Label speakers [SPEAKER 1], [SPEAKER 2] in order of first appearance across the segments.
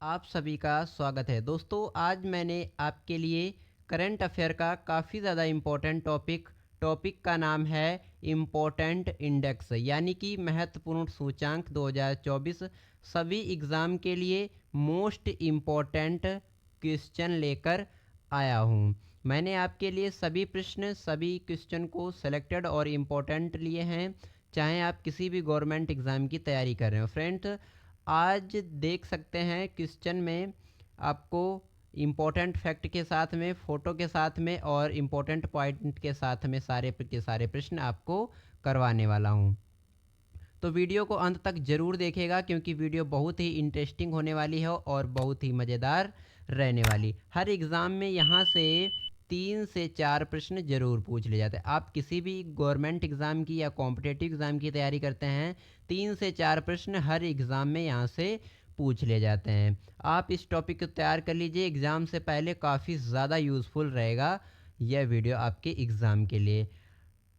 [SPEAKER 1] आप सभी का स्वागत है दोस्तों। आज मैंने आपके लिए करंट अफेयर का काफ़ी ज़्यादा इम्पोर्टेंट टॉपिक का नाम है इम्पोर्टेंट इंडेक्स, यानी कि महत्वपूर्ण सूचांक 2024 सभी एग्ज़ाम के लिए मोस्ट इम्पोर्टेंट क्वेश्चन लेकर आया हूँ। मैंने आपके लिए सभी क्वेश्चन को सेलेक्टेड और इम्पोर्टेंट लिए हैं, चाहे आप किसी भी गवर्नमेंट एग्ज़ाम की तैयारी कर रहे हो। फ्रेंड्स, आज देख सकते हैं क्वेश्चन में आपको इम्पोर्टेंट फैक्ट के साथ में, फ़ोटो के साथ में और इम्पोर्टेंट पॉइंट के साथ में सारे के सारे प्रश्न आपको करवाने वाला हूँ। तो वीडियो को अंत तक ज़रूर देखिएगा, क्योंकि वीडियो बहुत ही इंटरेस्टिंग होने वाली है और बहुत ही मज़ेदार रहने वाली। हर एग्ज़ाम में यहाँ से 3 से 4 प्रश्न जरूर पूछ लिए जाते हैं। आप किसी भी गवर्नमेंट एग्ज़ाम की या कॉम्पिटेटिव एग्ज़ाम की तैयारी करते हैं, 3 से 4 प्रश्न हर एग्ज़ाम में यहाँ से पूछ लिए जाते हैं। आप इस टॉपिक को तैयार कर लीजिए, एग्ज़ाम से पहले काफ़ी ज़्यादा यूज़फुल रहेगा यह वीडियो आपके एग्ज़ाम के लिए।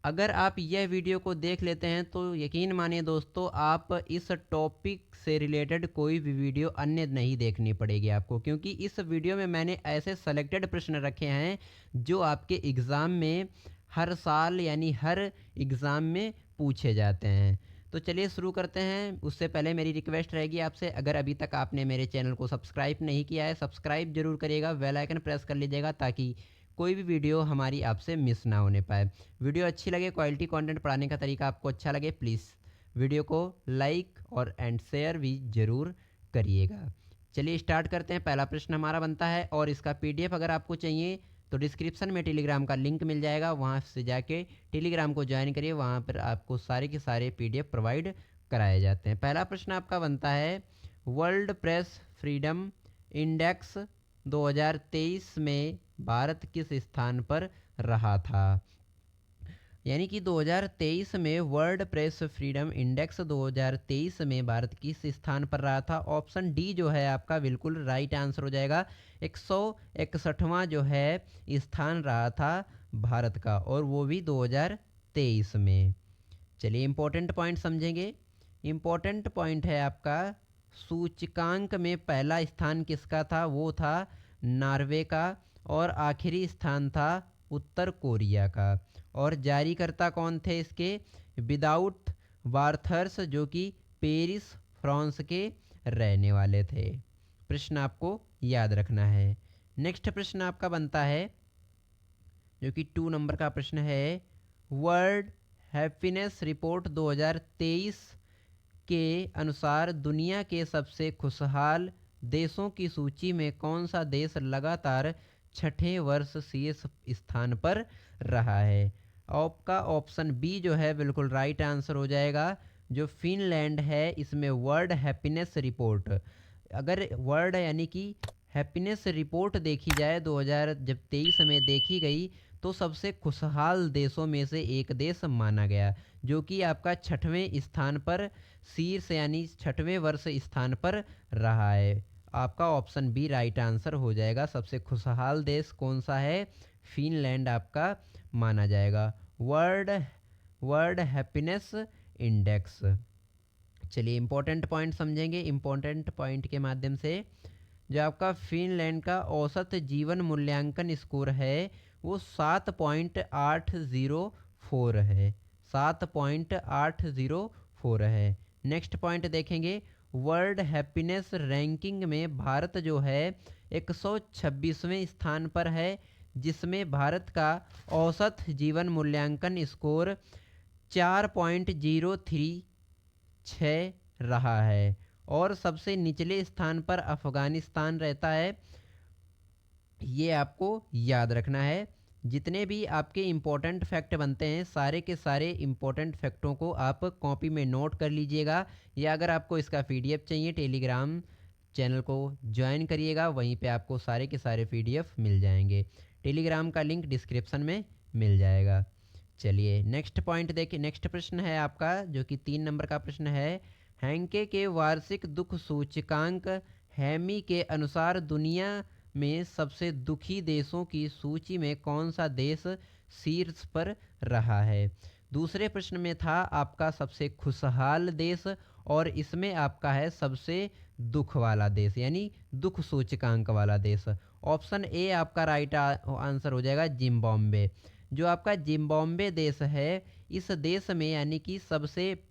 [SPEAKER 1] अगर आप यह वीडियो को देख लेते हैं तो यकीन मानिए दोस्तों, आप इस टॉपिक से रिलेटेड कोई भी वीडियो अन्य नहीं देखनी पड़ेगी आपको, क्योंकि इस वीडियो में मैंने ऐसे सेलेक्टेड प्रश्न रखे हैं जो आपके एग्ज़ाम में हर साल यानी हर एग्ज़ाम में पूछे जाते हैं। तो चलिए शुरू करते हैं। उससे पहले मेरी रिक्वेस्ट रहेगी आपसे, अगर अभी तक आपने मेरे चैनल को सब्सक्राइब नहीं किया है, सब्सक्राइब जरूर करिएगा, बेल आइकन प्रेस कर लीजिएगा ताकि कोई भी वीडियो हमारी आपसे मिस ना होने पाए। वीडियो अच्छी लगे, क्वालिटी कंटेंट पढ़ाने का तरीका आपको अच्छा लगे, प्लीज़ वीडियो को लाइक और शेयर भी ज़रूर करिएगा। चलिए स्टार्ट करते हैं। पहला प्रश्न हमारा बनता है, और इसका पीडीएफ अगर आपको चाहिए तो डिस्क्रिप्शन में टेलीग्राम का लिंक मिल जाएगा, वहाँ से जाके टेलीग्राम को ज्वाइन करिए, वहाँ पर आपको सारे के सारे पीडीएफ प्रोवाइड कराए जाते हैं। पहला प्रश्न आपका बनता है, वर्ल्ड प्रेस फ्रीडम इंडेक्स 2023 में भारत किस स्थान पर रहा था? यानी कि 2023 में वर्ल्ड प्रेस फ्रीडम इंडेक्स 2023 में भारत किस स्थान पर रहा था? ऑप्शन डी जो है आपका बिल्कुल राइट आंसर हो जाएगा। 161वां जो है स्थान रहा था भारत का, और वो भी 2023 में। चलिए इंपॉर्टेंट पॉइंट समझेंगे। इंपॉर्टेंट पॉइंट है आपका, सूचकांक में पहला स्थान किसका था? वो था नॉर्वे का, और आखिरी स्थान था उत्तर कोरिया का। और जारीकर्ता कौन थे इसके? विदाउट वार्थर्स, जो कि पेरिस फ्रांस के रहने वाले थे। प्रश्न आपको याद रखना है। नेक्स्ट प्रश्न आपका बनता है, जो कि 2 नंबर का प्रश्न है, वर्ल्ड हैप्पीनेस रिपोर्ट 2023 के अनुसार दुनिया के सबसे खुशहाल देशों की सूची में कौन सा देश लगातार छठे वर्ष शीर्ष स्थान पर रहा है? आपका ऑप्शन बी जो है बिल्कुल राइट आंसर हो जाएगा। जो फिनलैंड है, इसमें वर्ल्ड हैप्पीनेस रिपोर्ट, अगर वर्ल्ड यानी कि हैप्पीनेस रिपोर्ट देखी जाए 2023 में देखी गई, तो सबसे खुशहाल देशों में से एक देश माना गया, जो कि आपका छठवें स्थान पर शीर्ष यानी छठवें वर्ष स्थान पर रहा है। आपका ऑप्शन बी राइट आंसर हो जाएगा। सबसे खुशहाल देश कौन सा है? फिनलैंड आपका माना जाएगा। World world happiness index. चलिए इंपॉर्टेंट पॉइंट समझेंगे। इंपॉर्टेंट पॉइंट के माध्यम से, जो आपका फिनलैंड का औसत जीवन मूल्यांकन स्कोर है वो 7.804 है। 7.804 है। नेक्स्ट पॉइंट देखेंगे, वर्ल्ड हैप्पीनेस रैंकिंग में भारत जो है 126वें स्थान पर है, जिसमें भारत का औसत जीवन मूल्यांकन स्कोर 4.036 रहा है। और सबसे निचले स्थान पर अफगानिस्तान रहता है। ये आपको याद रखना है। जितने भी आपके इम्पोर्टेंट फैक्ट बनते हैं, सारे के सारे इम्पोर्टेंट फैक्टों को आप कॉपी में नोट कर लीजिएगा, या अगर आपको इसका पीडीएफ चाहिए, टेलीग्राम चैनल को ज्वाइन करिएगा, वहीं पे आपको सारे के सारे पीडीएफ मिल जाएंगे। टेलीग्राम का लिंक डिस्क्रिप्शन में मिल जाएगा। चलिए नेक्स्ट पॉइंट देखिए। नेक्स्ट प्रश्न है आपका, जो कि 3 नंबर का प्रश्न है, हैंके के वार्षिक दुख सूचकांक हैमी के अनुसार दुनिया में सबसे दुखी देशों की सूची में कौन सा देश शीर्ष पर रहा है? दूसरे प्रश्न में था आपका सबसे खुशहाल देश, और इसमें आपका है सबसे दुख वाला देश, यानी दुख सूचकांक वाला देश। ऑप्शन ए आपका राइट आंसर हो जाएगा जिम्बाब्वे। जो आपका जिम्बाब्वे देश है, इस देश में यानी कि सबसे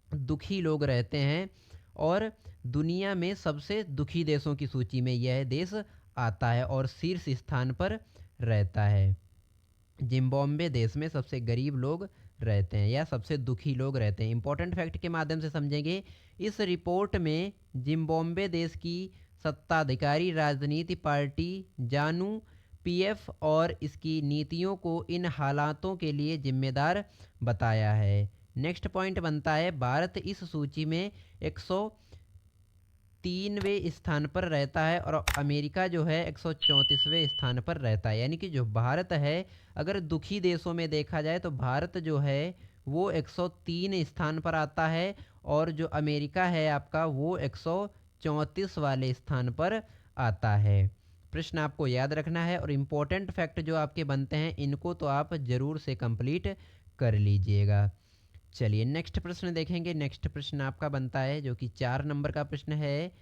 [SPEAKER 1] दुखी लोग रहते हैं और दुनिया में सबसे दुखी देशों की सूची में यह देश आता है और शीर्ष स्थान पर रहता है। जिम्बाब्वे देश में सबसे गरीब लोग रहते हैं या सबसे दुखी लोग रहते हैं। इंपॉर्टेंट फैक्ट के माध्यम से समझेंगे। इस रिपोर्ट में जिम्बाब्वे देश की सत्ताधिकारी राजनीति पार्टी जानू पीएफ और इसकी नीतियों को इन हालातों के लिए जिम्मेदार बताया है। नेक्स्ट पॉइंट बनता है, भारत इस सूची में 103वें स्थान पर रहता है और अमेरिका जो है 134वें स्थान पर रहता है। यानी कि जो भारत है, अगर दुखी देशों में देखा जाए तो भारत जो है वो 103 स्थान पर आता है और जो अमेरिका है आपका वो 134 वाले स्थान पर आता है। प्रश्न आपको याद रखना है और इम्पोर्टेंट फैक्ट जो आपके बनते हैं इनको तो आप ज़रूर से कंप्लीट कर लीजिएगा। चलिए नेक्स्ट प्रश्न देखेंगे। नेक्स्ट प्रश्न आपका बनता है जो कि 4 नंबर का प्रश्न है।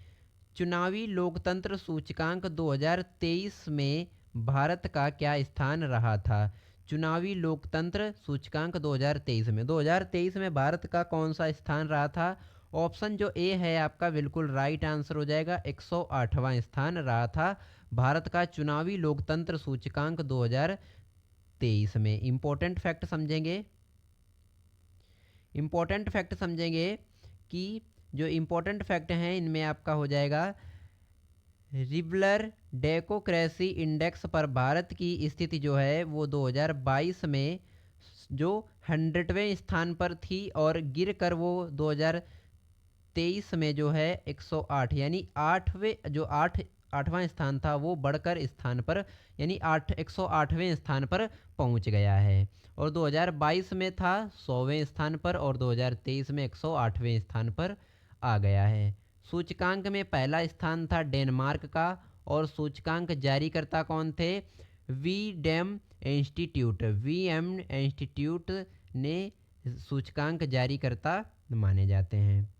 [SPEAKER 1] चुनावी लोकतंत्र सूचकांक 2023 में भारत का क्या स्थान रहा था? चुनावी लोकतंत्र सूचकांक 2023 में भारत का कौन सा स्थान रहा था? ऑप्शन जो ए है आपका बिल्कुल राइट आंसर हो जाएगा, 108वां स्थान रहा था भारत का चुनावी लोकतंत्र सूचकांक 2023 में। इम्पोर्टेंट फैक्ट समझेंगे। इम्पोर्टेंट फैक्ट समझेंगे कि जो इम्पोर्टेंट फैक्ट हैं इनमें आपका हो जाएगा, रिबलर डेमोक्रेसी इंडेक्स पर भारत की स्थिति जो है वो 2022 में जो 100वें स्थान पर थी और गिर कर वो 2023 में जो है 108 यानी 8वां स्थान था वो बढ़कर स्थान पर यानी 108वें स्थान पर पहुंच गया है और 2022 में था 100वें स्थान पर और 2023 में 108वें स्थान पर आ गया है। सूचकांक में पहला स्थान था डेनमार्क का और सूचकांक जारीकर्ता कौन थे? वीएम इंस्टीट्यूट ने सूचकांक जारीकर्ता माने जाते हैं।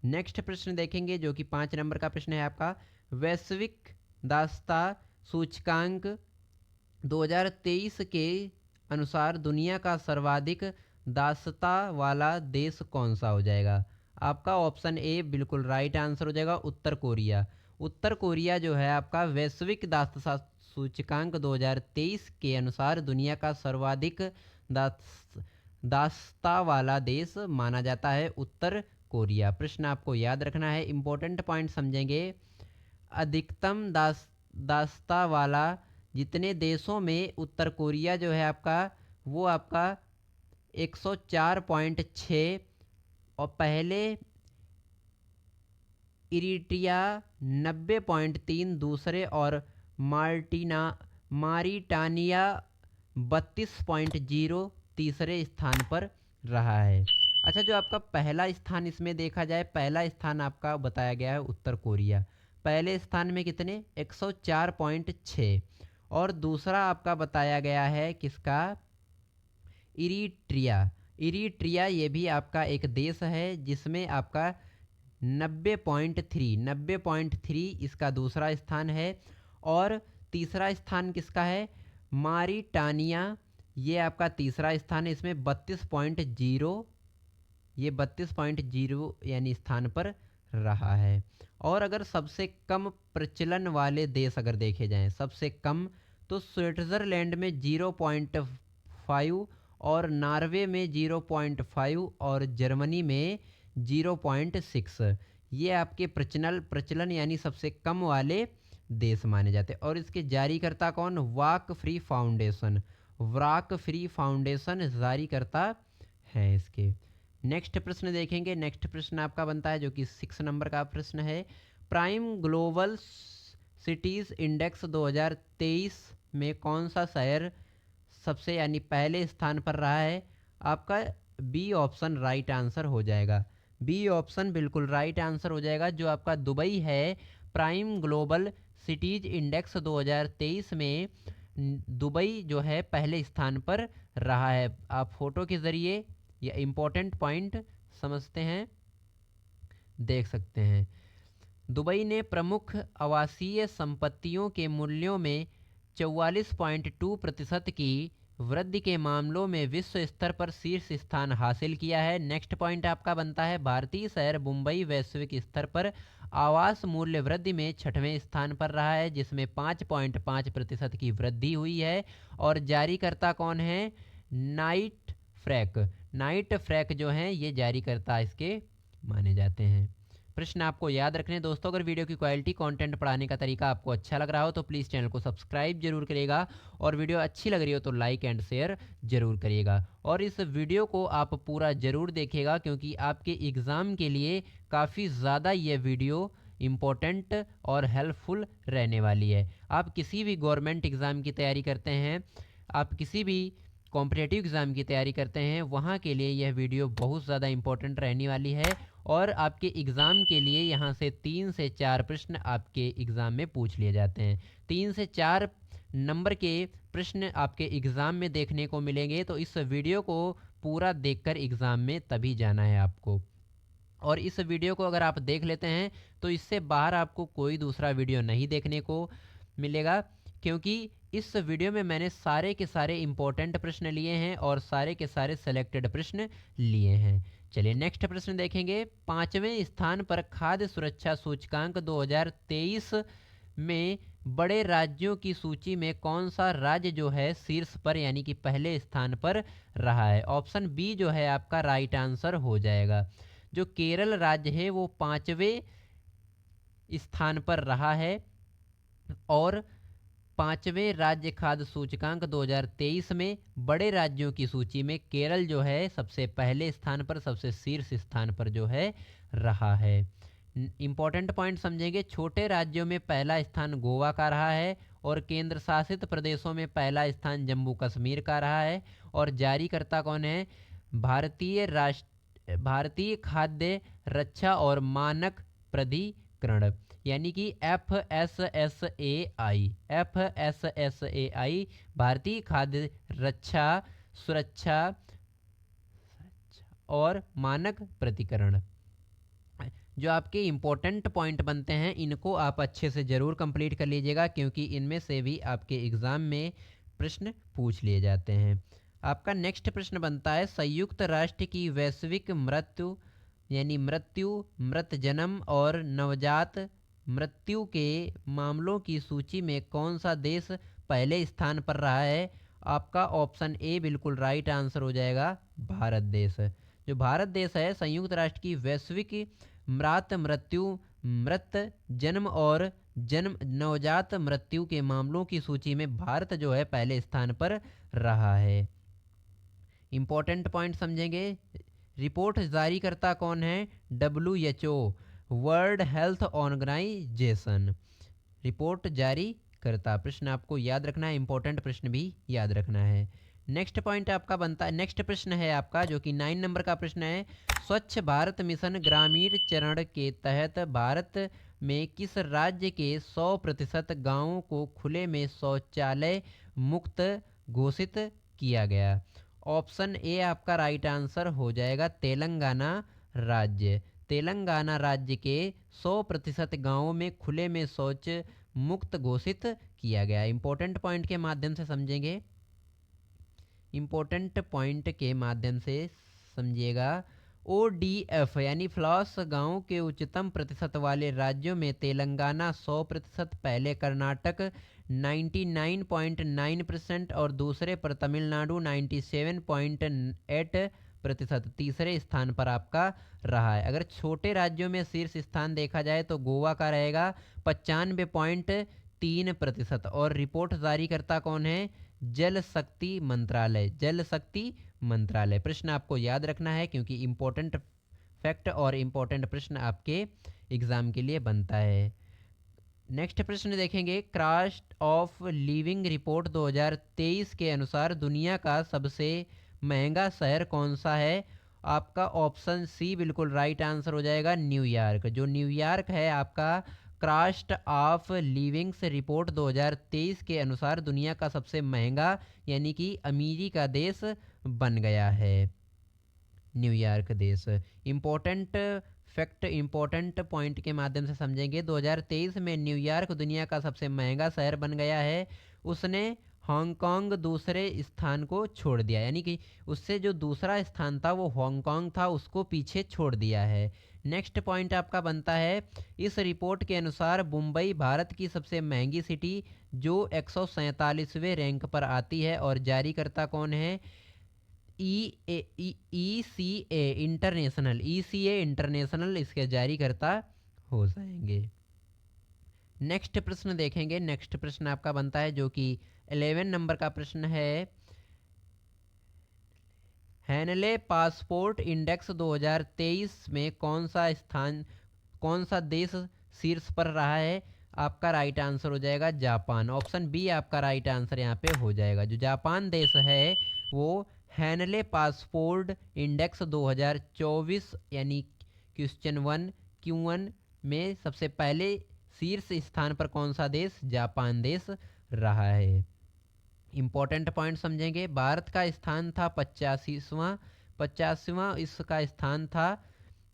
[SPEAKER 1] नेक्स्ट प्रश्न देखेंगे जो कि 5 नंबर का प्रश्न है आपका। वैश्विक दासता सूचकांक 2023 के अनुसार दुनिया का सर्वाधिक दासता वाला देश कौन सा हो जाएगा? आपका ऑप्शन ए बिल्कुल राइट आंसर हो जाएगा, उत्तर कोरिया। उत्तर कोरिया जो है आपका वैश्विक दासता सूचकांक 2023 के अनुसार दुनिया का सर्वाधिक दासता वाला देश माना जाता है, उत्तर कोरिया। प्रश्न आपको याद रखना है, इंपॉर्टेंट पॉइंट समझेंगे। अधिकतम दासता वाला जितने देशों में उत्तर कोरिया जो है आपका वो आपका 104.6 और पहले इरिट्रिया 90.3, दूसरे और मारिटानिया 32.0 तीसरे स्थान पर रहा है। अच्छा, जो आपका पहला स्थान इसमें देखा जाए, पहला स्थान आपका बताया गया है उत्तर कोरिया, पहले स्थान में कितने 104.6 और दूसरा आपका बताया गया है किसका? इरिट्रिया ये भी आपका एक देश है जिसमें आपका 90.3 इसका दूसरा स्थान है और तीसरा स्थान किसका है? मारिटानिया, ये आपका तीसरा स्थान है, इसमें 32.0 ये 32.0 यानी स्थान पर रहा है। और अगर सबसे कम प्रचलन वाले देश अगर देखे जाएं सबसे कम, तो स्विट्ज़रलैंड में 0.5 और नॉर्वे में 0.5 और जर्मनी में 0.6 ये आपके प्रचलन यानी सबसे कम वाले देश माने जाते हैं। और इसके जारीकर्ता कौन? वाक फ्री फाउंडेशन जारीकर्ता है इसके। नेक्स्ट प्रश्न देखेंगे। नेक्स्ट प्रश्न आपका बनता है जो कि 6 नंबर का प्रश्न है। प्राइम ग्लोबल सिटीज़ इंडेक्स 2023 में कौन सा शहर सबसे यानी पहले स्थान पर रहा है? आपका बी ऑप्शन राइट आंसर हो जाएगा, बी ऑप्शन बिल्कुल राइट आंसर हो जाएगा। जो आपका दुबई है, प्राइम ग्लोबल सिटीज इंडेक्स 2023 में दुबई जो है पहले स्थान पर रहा है। आप फोटो के ज़रिए या इम्पोर्टेंट पॉइंट समझते हैं। देख सकते हैं। दुबई ने प्रमुख आवासीय संपत्तियों के मूल्यों में 44.2% की वृद्धि के मामलों में विश्व स्तर पर शीर्ष स्थान हासिल किया है। नेक्स्ट पॉइंट आपका बनता है, भारतीय शहर मुंबई वैश्विक स्तर पर आवास मूल्य वृद्धि में 6वें स्थान पर रहा है, जिसमें 5.5% की वृद्धि हुई है। और जारीकर्ता कौन है? नाइट फ्रैक। नाइट फ्रैक जो हैं ये जारीकर्ता इसके माने जाते हैं। प्रश्न आपको याद रखने दोस्तों, अगर वीडियो की क्वालिटी, कंटेंट पढ़ाने का तरीका आपको अच्छा लग रहा हो तो प्लीज़ चैनल को सब्सक्राइब जरूर करिएगा, और वीडियो अच्छी लग रही हो तो लाइक एंड शेयर जरूर करिएगा। और इस वीडियो को आप पूरा जरूर देखिएगा, क्योंकि आपके एग्ज़ाम के लिए काफ़ी ज़्यादा ये वीडियो इम्पोर्टेंट और हेल्पफुल रहने वाली है। आप किसी भी गवर्नमेंट एग्ज़ाम की तैयारी करते हैं, आप किसी भी कॉम्पिटिटिव एग्ज़ाम की तैयारी करते हैं, वहाँ के लिए यह वीडियो बहुत ज़्यादा इम्पोर्टेंट रहने वाली है। और आपके एग्ज़ाम के लिए यहाँ से 3 से 4 प्रश्न आपके एग्ज़ाम में पूछ लिए जाते हैं। 3 से 4 नंबर के प्रश्न आपके एग्ज़ाम में देखने को मिलेंगे, तो इस वीडियो को पूरा देखकर एग्ज़ाम में तभी जाना है आपको। और इस वीडियो को अगर आप देख लेते हैं तो इससे बाहर आपको कोई दूसरा वीडियो नहीं देखने को मिलेगा, क्योंकि इस वीडियो में मैंने सारे के सारे इम्पोर्टेंट प्रश्न लिए हैं और सारे के सारे सेलेक्टेड प्रश्न लिए हैं। चलिए नेक्स्ट प्रश्न देखेंगे। 5वें स्थान पर खाद्य सुरक्षा सूचकांक 2023 में बड़े राज्यों की सूची में कौन सा राज्य जो है शीर्ष पर यानी कि पहले स्थान पर रहा है? ऑप्शन बी जो है आपका राइट आंसर हो जाएगा। जो केरल राज्य है वो 5वें स्थान पर रहा है, और 5वें राज्य खाद्य सूचकांक 2023 में बड़े राज्यों की सूची में केरल जो है सबसे पहले स्थान पर, सबसे शीर्ष स्थान पर जो है रहा है। इंपॉर्टेंट पॉइंट समझेंगे। छोटे राज्यों में पहला स्थान गोवा का रहा है, और केंद्र शासित प्रदेशों में पहला स्थान जम्मू कश्मीर का रहा है। और जारीकर्ता कौन है? भारतीय खाद्य रक्षा और मानक प्राधिकरण, यानी कि FSSAI भारतीय खाद्य रक्षा सुरक्षा और मानक प्राधिकरण। जो आपके इम्पोर्टेंट पॉइंट बनते हैं इनको आप अच्छे से ज़रूर कंप्लीट कर लीजिएगा, क्योंकि इनमें से भी आपके एग्ज़ाम में प्रश्न पूछ लिए जाते हैं। आपका नेक्स्ट प्रश्न बनता है, संयुक्त राष्ट्र की वैश्विक मृत्यु यानी मृत जन्म और नवजात मृत्यु के मामलों की सूची में कौन सा देश पहले स्थान पर रहा है? आपका ऑप्शन ए बिल्कुल राइट आंसर हो जाएगा, भारत देश। जो भारत देश है संयुक्त राष्ट्र की वैश्विक मृत जन्म और नवजात मृत्यु के मामलों की सूची में भारत जो है पहले स्थान पर रहा है। इंपॉर्टेंट पॉइंट समझेंगे। रिपोर्ट जारी करता कौन है? WHO, world health organisation report जारी करता। प्रश्न आपको याद रखना है, इंपॉर्टेंट प्रश्न भी याद रखना है। नेक्स्ट पॉइंट आपका बनता है, नेक्स्ट प्रश्न है आपका जो कि 9 नंबर का प्रश्न है। स्वच्छ भारत मिशन ग्रामीण चरण के तहत भारत में किस राज्य के 100% गांवों को खुले में शौचालय मुक्त घोषित किया गया? ऑप्शन ए आपका राइट आंसर हो जाएगा, तेलंगाना राज्य। तेलंगाना राज्य के 100% गांवों में खुले में शौच मुक्त घोषित किया गया। इंपॉर्टेंट पॉइंट के माध्यम से समझेंगे, इंपॉर्टेंट पॉइंट के माध्यम से समझिएगा। ODF यानी फ्लॉस गांव के उच्चतम प्रतिशत वाले राज्यों में तेलंगाना 100%, पहले कर्नाटक 99.9% और दूसरे पर तमिलनाडु 97.8%, तीसरे स्थान पर आपका रहा है। अगर छोटे राज्यों में शीर्ष स्थान देखा जाए तो गोवा का रहेगा 95.3%। और रिपोर्ट जारी करता कौन है? जल शक्ति मंत्रालय, जल शक्ति मंत्रालय। प्रश्न आपको याद रखना है, क्योंकि इंपॉर्टेंट फैक्ट और इंपॉर्टेंट प्रश्न आपके एग्जाम के लिए बनता है। नेक्स्ट प्रश्न देखेंगे। कॉस्ट ऑफ लिविंग रिपोर्ट 2023 के अनुसार दुनिया का सबसे महंगा शहर कौन सा है? आपका ऑप्शन सी बिल्कुल राइट आंसर हो जाएगा, न्यूयॉर्क। जो न्यूयॉर्क है आपका कॉस्ट ऑफ लिविंग्स रिपोर्ट 2023 के अनुसार दुनिया का सबसे महंगा यानी कि अमीरी का देश बन गया है न्यूयॉर्क देश। इम्पोर्टेंट फैक्ट इंपॉर्टेंट पॉइंट के माध्यम से समझेंगे। 2023 में न्यूयॉर्क दुनिया का सबसे महंगा शहर बन गया है। उसने हांगकांग दूसरे स्थान को छोड़ दिया, यानी कि उससे जो दूसरा स्थान था वो हांगकांग था, उसको पीछे छोड़ दिया है। नेक्स्ट पॉइंट आपका बनता है, इस रिपोर्ट के अनुसार मुंबई भारत की सबसे महंगी सिटी जो 147वें रैंक पर आती है, और जारीकर्ता कौन है? ई सी ए इंटरनेशनल इसके जारीकर्ता हो जाएंगे। नेक्स्ट प्रश्न देखेंगे। नेक्स्ट प्रश्न आपका बनता है जो कि 11 नंबर का प्रश्न है, हैनले पासपोर्ट इंडेक्स 2023 में कौन सा देश शीर्ष पर रहा है? आपका राइट आंसर हो जाएगा जापान। ऑप्शन बी आपका राइट आंसर यहाँ पे हो जाएगा। जो जापान देश है वो हैनले पासपोर्ट इंडेक्स 2024 यानी क्वेश्चन 1 में सबसे पहले शीर्ष स्थान पर कौन सा देश? जापान देश रहा है। इम्पोर्टेंट पॉइंट समझेंगे। भारत का स्थान था 85वां इसका स्थान था,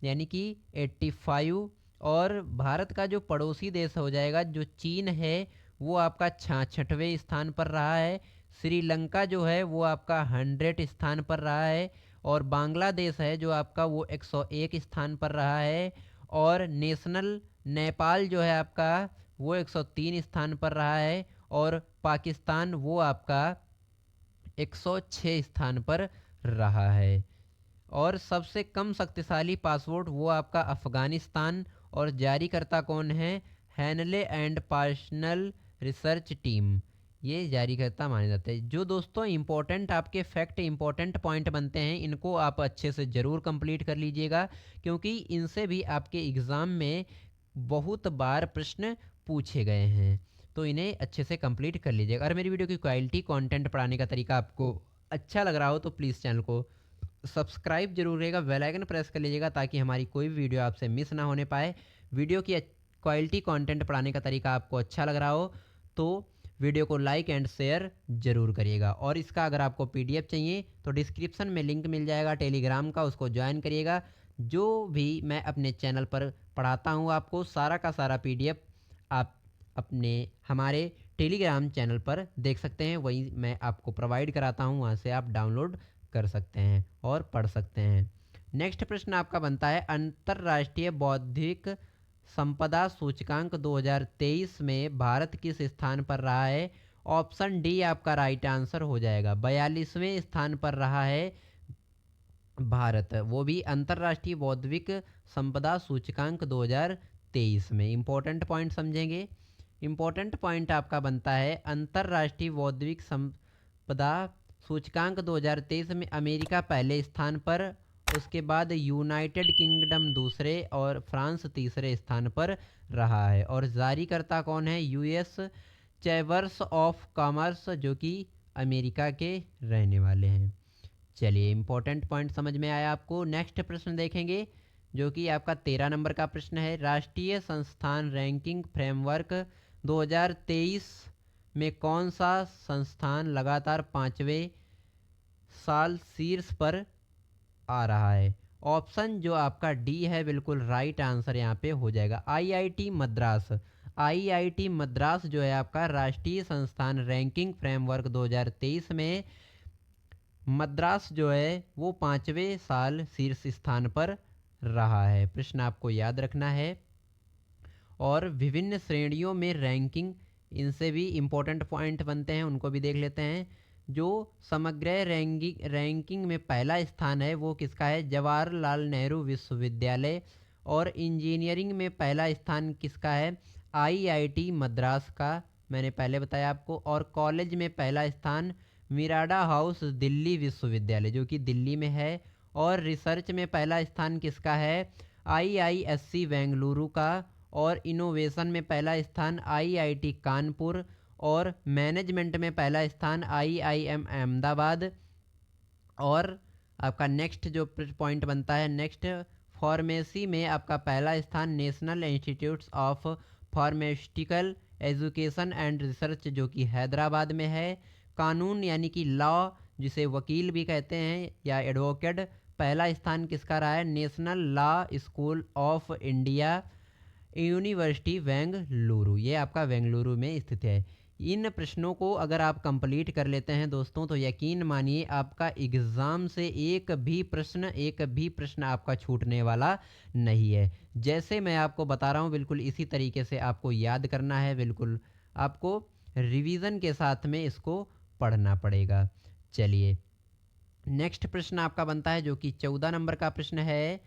[SPEAKER 1] यानी कि 85। और भारत का जो पड़ोसी देश हो जाएगा जो चीन है वो आपका 66वें स्थान पर रहा है। श्रीलंका जो है वो आपका 100 स्थान पर रहा है। और बांग्लादेश है जो आपका वो 101 स्थान पर रहा है। और नेपाल जो है आपका वो 103 स्थान पर रहा है। और पाकिस्तान वो आपका 106 स्थान पर रहा है। और सबसे कम शक्तिशाली पासपोर्ट वो आपका अफगानिस्तान, और जारीकर्ता कौन है? Henle and personal research team, ये जारीकर्ता माने जाते हैं। जो दोस्तों इंपॉर्टेंट आपके फैक्ट इंपॉर्टेंट पॉइंट बनते हैं इनको आप अच्छे से ज़रूर कंप्लीट कर लीजिएगा, क्योंकि इनसे भी आपके एग्ज़ाम में बहुत बार प्रश्न पूछे गए हैं, तो इन्हें अच्छे से कंप्लीट कर लीजिएगा। अगर मेरी वीडियो की क्वालिटी कंटेंट पढ़ाने का तरीका आपको अच्छा लग रहा हो तो प्लीज़ चैनल को सब्सक्राइब जरूर रहेगा, बेल आइकन प्रेस कर लीजिएगा ताकि हमारी कोई भी वीडियो आपसे मिस ना होने पाए। वीडियो की क्वालिटी कंटेंट पढ़ाने का तरीका आपको अच्छा लग रहा हो तो वीडियो को लाइक एंड शेयर जरूर करिएगा। और इसका अगर आपको पीडीएफ चाहिए तो डिस्क्रिप्शन में लिंक मिल जाएगा टेलीग्राम का, उसको ज्वाइन करिएगा। जो भी मैं अपने चैनल पर पढ़ाता हूँ आपको सारा का सारा पीडीएफ आप अपने हमारे टेलीग्राम चैनल पर देख सकते हैं, वही मैं आपको प्रोवाइड कराता हूँ, वहाँ से आप डाउनलोड कर सकते हैं और पढ़ सकते हैं। नेक्स्ट प्रश्न आपका बनता है, अंतर्राष्ट्रीय बौद्धिक संपदा सूचकांक 2023 में भारत किस स्थान पर रहा है? ऑप्शन डी आपका राइट आंसर हो जाएगा। 42वें स्थान पर रहा है भारत, वो भी अंतर्राष्ट्रीय बौद्धिक संपदा सूचकांक 2023 में। इंपॉर्टेंट पॉइंट समझेंगे। इंपॉर्टेंट पॉइंट आपका बनता है, अंतर्राष्ट्रीय बौद्धिक संपदा सूचकांक 2023 में अमेरिका पहले स्थान पर, उसके बाद यूनाइटेड किंगडम दूसरे और फ्रांस तीसरे स्थान पर रहा है। और जारीकर्ता कौन है? यूएस चैम्बर्स ऑफ कॉमर्स, जो कि अमेरिका के रहने वाले हैं। चलिए इंपॉर्टेंट पॉइंट समझ में आया आपको। नेक्स्ट प्रश्न देखेंगे जो कि आपका 13 नंबर का प्रश्न है, राष्ट्रीय संस्थान रैंकिंग फ्रेमवर्क 2023 में कौन सा संस्थान लगातार 5वें साल शीर्ष पर आ रहा है? ऑप्शन जो आपका डी है बिल्कुल राइट आंसर यहाँ पे हो जाएगा, आईआईटी मद्रास। आईआईटी मद्रास जो है आपका राष्ट्रीय संस्थान रैंकिंग फ्रेमवर्क 2023 में मद्रास जो है वो 5वें साल शीर्ष स्थान पर रहा है। प्रश्न आपको याद रखना है। और विभिन्न श्रेणियों में रैंकिंग, इनसे भी इम्पोर्टेंट पॉइंट बनते हैं, उनको भी देख लेते हैं। जो समग्र रैंकिंग में पहला स्थान है वो किसका है? जवाहरलाल नेहरू विश्वविद्यालय। और इंजीनियरिंग में पहला स्थान किसका है? आईआईटी मद्रास का, मैंने पहले बताया आपको। और कॉलेज में पहला स्थान मिराडा हाउस दिल्ली विश्वविद्यालय, जो कि दिल्ली में है। और रिसर्च में पहला स्थान किसका है? आईआईएससी बेंगलुरु का। और इनोवेशन में पहला स्थान आईआईटी कानपुर। और मैनेजमेंट में पहला स्थान आईआईएम अहमदाबाद। और आपका नेक्स्ट जो पॉइंट बनता है, नेक्स्ट फार्मेसी में आपका पहला स्थान national institutes of pharmaceutical education and research, जो कि हैदराबाद में है। कानून यानी कि लॉ, जिसे वकील भी कहते हैं या एडवोकेट, पहला स्थान किसका रहा है? National law school of India university Bengaluru, ये आपका बेंगलुरु में स्थित है। इन प्रश्नों को अगर आप कंप्लीट कर लेते हैं दोस्तों तो यकीन मानिए आपका एग्ज़ाम से एक भी प्रश्न आपका छूटने वाला नहीं है। जैसे मैं आपको बता रहा हूँ बिल्कुल इसी तरीके से आपको याद करना है, बिल्कुल आपको रिवीजन के साथ में इसको पढ़ना पड़ेगा। चलिए नेक्स्ट प्रश्न आपका बनता है जो कि 14 नंबर का प्रश्न है।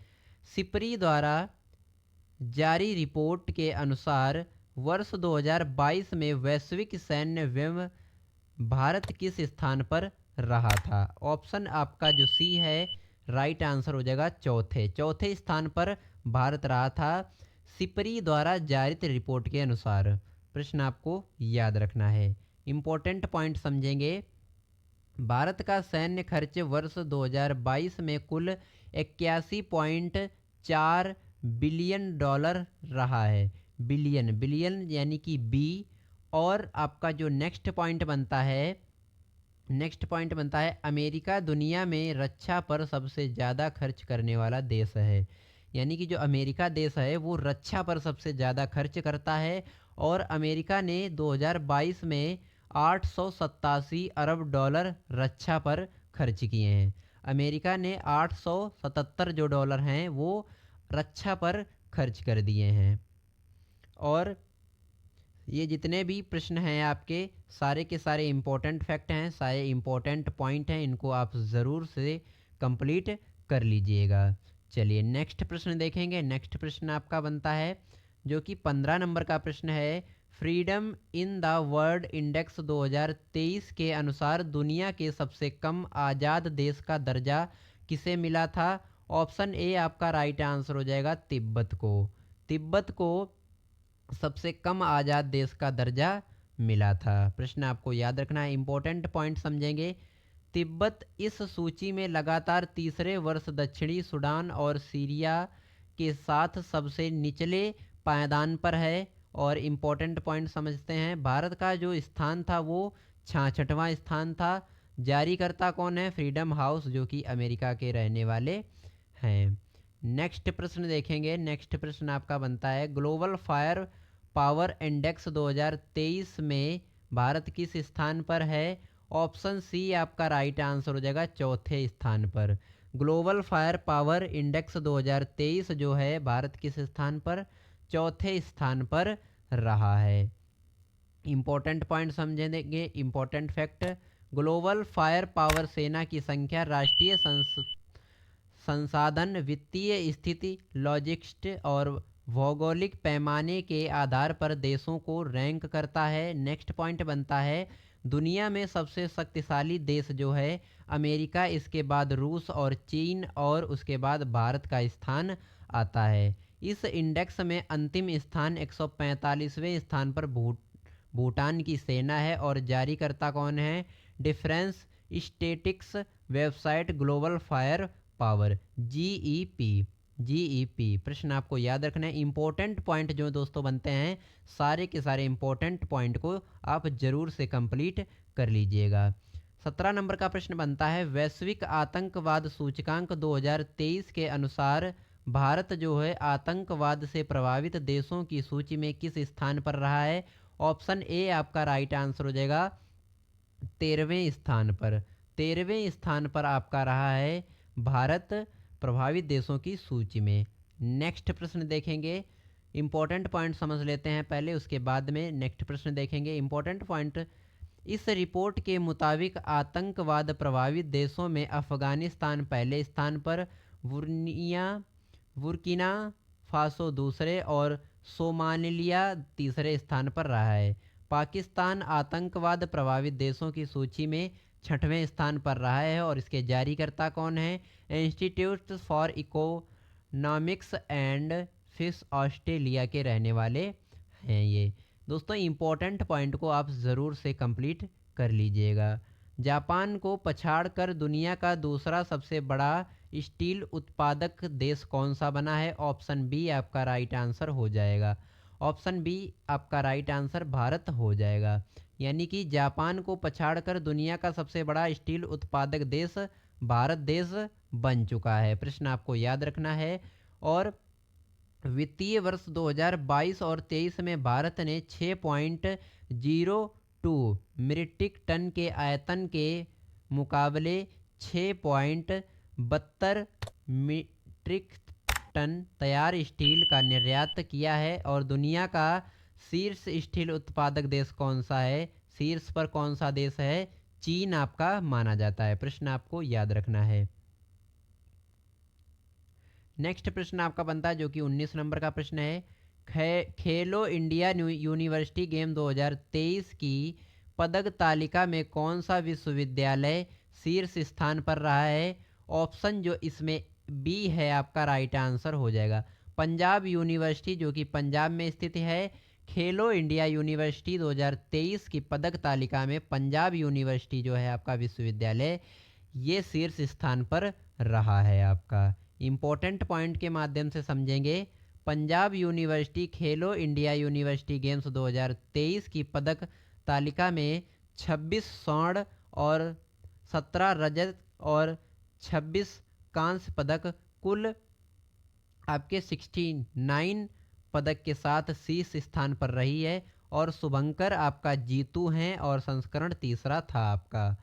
[SPEAKER 1] सिपरी द्वारा जारी रिपोर्ट के अनुसार वर्ष 2022 में वैश्विक सैन्य व्यय भारत किस स्थान पर रहा था? ऑप्शन आपका जो सी है राइट आंसर हो जाएगा चौथे स्थान पर भारत रहा था सिपरी द्वारा जारी रिपोर्ट के अनुसार। प्रश्न आपको याद रखना है, इंपॉर्टेंट पॉइंट समझेंगे। भारत का सैन्य खर्च वर्ष 2022 में कुल 81.4 बिलियन डॉलर रहा है। बिलियन यानी कि बी। और आपका जो नेक्स्ट पॉइंट बनता है अमेरिका दुनिया में रक्षा पर सबसे ज़्यादा खर्च करने वाला देश है। यानी कि जो अमेरिका देश है वो रक्षा पर सबसे ज़्यादा खर्च करता है और अमेरिका ने 2022 में 887 अरब डॉलर रक्षा पर खर्च किए हैं। अमेरिका ने 877 जो डॉलर हैं वो रक्षा पर खर्च कर दिए हैं। और ये जितने भी प्रश्न हैं आपके सारे के सारे इम्पोर्टेंट फैक्ट हैं, सारे इम्पोर्टेंट पॉइंट हैं, इनको आप ज़रूर से कंप्लीट कर लीजिएगा। चलिए नेक्स्ट प्रश्न देखेंगे। नेक्स्ट प्रश्न आपका बनता है जो कि 15 नंबर का प्रश्न है। Freedom in the world index 2023 के अनुसार दुनिया के सबसे कम आज़ाद देश का दर्जा किसे मिला था? ऑप्शन ए आपका राइट आंसर हो जाएगा तिब्बत को सबसे कम आज़ाद देश का दर्जा मिला था। प्रश्न आपको याद रखना है, इंपॉर्टेंट पॉइंट समझेंगे। तिब्बत इस सूची में लगातार तीसरे वर्ष दक्षिणी सूडान और सीरिया के साथ सबसे निचले पायदान पर है। और इम्पोर्टेंट पॉइंट समझते हैं, भारत का जो स्थान था वो 66वां स्थान था। जारीकर्ता कौन है? फ्रीडम हाउस, जो कि अमेरिका के रहने वाले हैं। नेक्स्ट प्रश्न देखेंगे। नेक्स्ट प्रश्न आपका बनता है ग्लोबल फायर पावर इंडेक्स 2023 में भारत किस स्थान पर है? ऑप्शन सी आपका राइट आंसर हो जाएगा चौथे स्थान पर। ग्लोबल फायर पावर इंडेक्स 2023 जो है भारत किस स्थान पर? चौथे स्थान पर रहा है। इंपॉर्टेंट पॉइंट समझेंगे, important fact. Global fire power सेना की संख्या राष्ट्रीय संसाधन, वित्तीय स्थिति, लॉजिस्टिक्स और भौगोलिक पैमाने के आधार पर देशों को रैंक करता है। नेक्स्ट पॉइंट बनता है दुनिया में सबसे शक्तिशाली देश जो है अमेरिका, इसके बाद रूस और चीन और उसके बाद भारत का स्थान आता है। इस इंडेक्स में अंतिम स्थान 145वें स्थान पर भूटान की सेना है। और जारीकर्ता कौन है? Difference statistics website global fire power, GEP. प्रश्न आपको याद रखना है। इंपॉर्टेंट पॉइंट जो दोस्तों बनते हैं सारे के सारे इंपॉर्टेंट पॉइंट को आप जरूर से कंप्लीट कर लीजिएगा। 17 नंबर का प्रश्न बनता है वैश्विक आतंकवाद सूचकांक 2023 के अनुसार भारत जो है आतंकवाद से प्रभावित देशों की सूची में किस स्थान पर रहा है? ऑप्शन ए आपका राइट आंसर हो जाएगा 13वें स्थान पर। 13वें स्थान पर आपका रहा है भारत प्रभावित देशों की सूची में। नेक्स्ट प्रश्न देखेंगे। इंपॉर्टेंट पॉइंट समझ लेते हैं पहले, उसके बाद में नेक्स्ट प्रश्न देखेंगे। इंपॉर्टेंट पॉइंट, इस रिपोर्ट के मुताबिक आतंकवाद प्रभावित देशों में अफगानिस्तान पहले स्थान पर, बुर्किना फासो दूसरे और सोमालिया तीसरे स्थान पर रहा है। पाकिस्तान आतंकवाद प्रभावित देशों की सूची में 6वें स्थान पर रहा है। और इसके जारीकर्ता कौन है? Institute for economics and fish Australia के रहने वाले हैं ये। दोस्तों इंपॉर्टेंट पॉइंट को आप ज़रूर से कंप्लीट कर लीजिएगा। जापान को पछाड़कर दुनिया का दूसरा सबसे बड़ा स्टील उत्पादक देश कौन सा बना है? ऑप्शन बी आपका राइट आंसर हो जाएगा। ऑप्शन बी आपका राइट आंसर भारत हो जाएगा। यानी कि जापान को पछाड़कर दुनिया का सबसे बड़ा स्टील उत्पादक देश भारत देश बन चुका है। प्रश्न आपको याद रखना है। और वित्तीय वर्ष 2022 और 23 में भारत ने 6.02 मीट्रिक टन के आयतन के मुकाबले 6.72 मीट्रिक टन तैयार स्टील का निर्यात किया है। और दुनिया का शीर्ष स्टील उत्पादक देश कौन सा है? शीर्ष पर कौन सा देश है? चीन आपका माना जाता है। प्रश्न आपको याद रखना है। नेक्स्ट प्रश्न आपका बनता है जो कि 19 नंबर का प्रश्न है। खेलो इंडिया यूनिवर्सिटी गेम 2023 की पदक तालिका में कौन सा विश्वविद्यालय शीर्ष स्थान पर रहा है? ऑप्शन जो इसमें बी है आपका राइट आंसर हो जाएगा। पंजाब यूनिवर्सिटी जो कि पंजाब में स्थित है। खेलो इंडिया यूनिवर्सिटी 2023 की पदक तालिका में पंजाब यूनिवर्सिटी जो है आपका विश्वविद्यालय, ये शीर्ष स्थान पर रहा है आपका। इम्पोर्टेंट पॉइंट के माध्यम से समझेंगे। पंजाब यूनिवर्सिटी खेलो इंडिया यूनिवर्सिटी गेम्स 2023 की पदक तालिका में 26 स्वर्ण और 17 रजत और 26 कांस्य पदक, कुल आपके 69 पदक के साथ शीर्ष स्थान पर रही है। और शुभंकर आपका जीतू हैं और संस्करण तीसरा था आपका।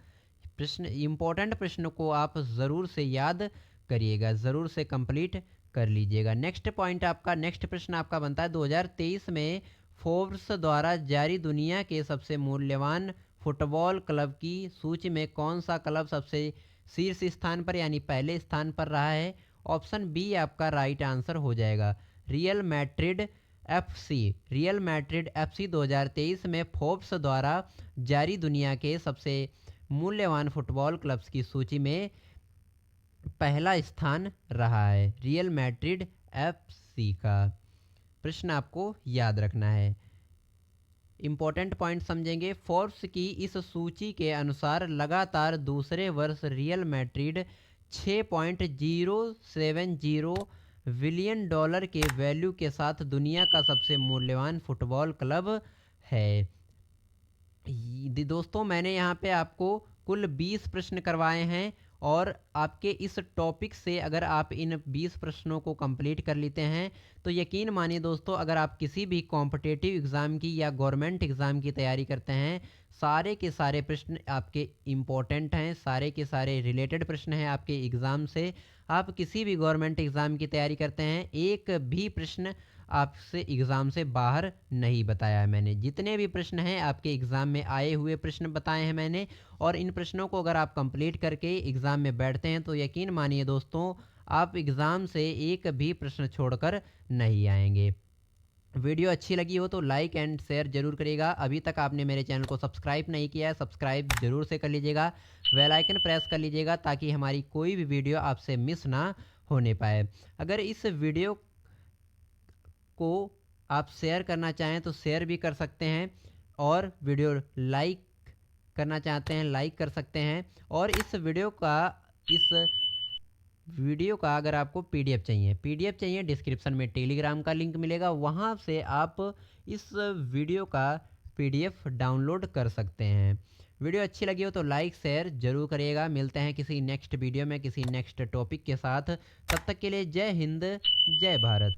[SPEAKER 1] प्रश्न इम्पोर्टेंट प्रश्न को आप ज़रूर से याद करिएगा, ज़रूर से कंप्लीट कर लीजिएगा। नेक्स्ट पॉइंट आपका, नेक्स्ट प्रश्न आपका बनता है 2023 में फोर्ब्स द्वारा जारी दुनिया के सबसे मूल्यवान फुटबॉल क्लब की सूची में कौन सा क्लब सबसे शीर्ष स्थान पर यानी पहले स्थान पर रहा है? ऑप्शन बी आपका राइट आंसर हो जाएगा। Real Madrid FC. Real Madrid FC 2023 में फोर्ब्स द्वारा जारी दुनिया के सबसे मूल्यवान फुटबॉल क्लब्स की सूची में पहला स्थान रहा है, रियल मैड्रिड एफसी का। प्रश्न आपको याद रखना है। इंपॉर्टेंट पॉइंट समझेंगे। फोर्ब्स की इस सूची के अनुसार लगातार दूसरे वर्ष रियल मैड्रिड 6.070 बिलियन डॉलर के वैल्यू के साथ दुनिया का सबसे मूल्यवान फुटबॉल क्लब है। दोस्तों मैंने यहाँ पे आपको कुल 20 प्रश्न करवाए हैं और आपके इस टॉपिक से अगर आप इन 20 प्रश्नों को कंप्लीट कर लेते हैं तो यकीन मानिए दोस्तों, अगर आप किसी भी कॉम्पिटिटिव एग्ज़ाम की या गवर्नमेंट एग्ज़ाम की तैयारी करते हैं, सारे के सारे प्रश्न आपके इम्पोर्टेंट हैं, सारे के सारे रिलेटेड प्रश्न हैं आपके एग्ज़ाम से। आप किसी भी गवर्नमेंट एग्ज़ाम की तैयारी करते हैं, एक भी प्रश्न आपसे एग्ज़ाम से बाहर नहीं बताया है मैंने। जितने भी प्रश्न हैं आपके एग्ज़ाम में आए हुए प्रश्न बताए हैं मैंने। और इन प्रश्नों को अगर आप कंप्लीट करके एग्ज़ाम में बैठते हैं तो यकीन मानिए दोस्तों, आप एग्ज़ाम से एक भी प्रश्न छोड़कर नहीं आएंगे। वीडियो अच्छी लगी हो तो लाइक एंड शेयर जरूर करिएगा। अभी तक आपने मेरे चैनल को सब्सक्राइब नहीं किया है, सब्सक्राइब जरूर से कर लीजिएगा। बेल आइकन प्रेस कर लीजिएगा ताकि हमारी कोई भी वीडियो आपसे मिस ना होने पाए। अगर इस वीडियो को आप शेयर करना चाहें तो शेयर भी कर सकते हैं, और वीडियो लाइक करना चाहते हैं लाइक कर सकते हैं। और इस वीडियो का अगर आपको पीडीएफ चाहिए डिस्क्रिप्शन में टेलीग्राम का लिंक मिलेगा, वहाँ से आप इस वीडियो का पीडीएफ डाउनलोड कर सकते हैं। वीडियो अच्छी लगी हो तो लाइक शेयर जरूर करिएगा। मिलते हैं किसी नेक्स्ट वीडियो में किसी नेक्स्ट टॉपिक के साथ। तब तक के लिए जय हिंद, जय भारत।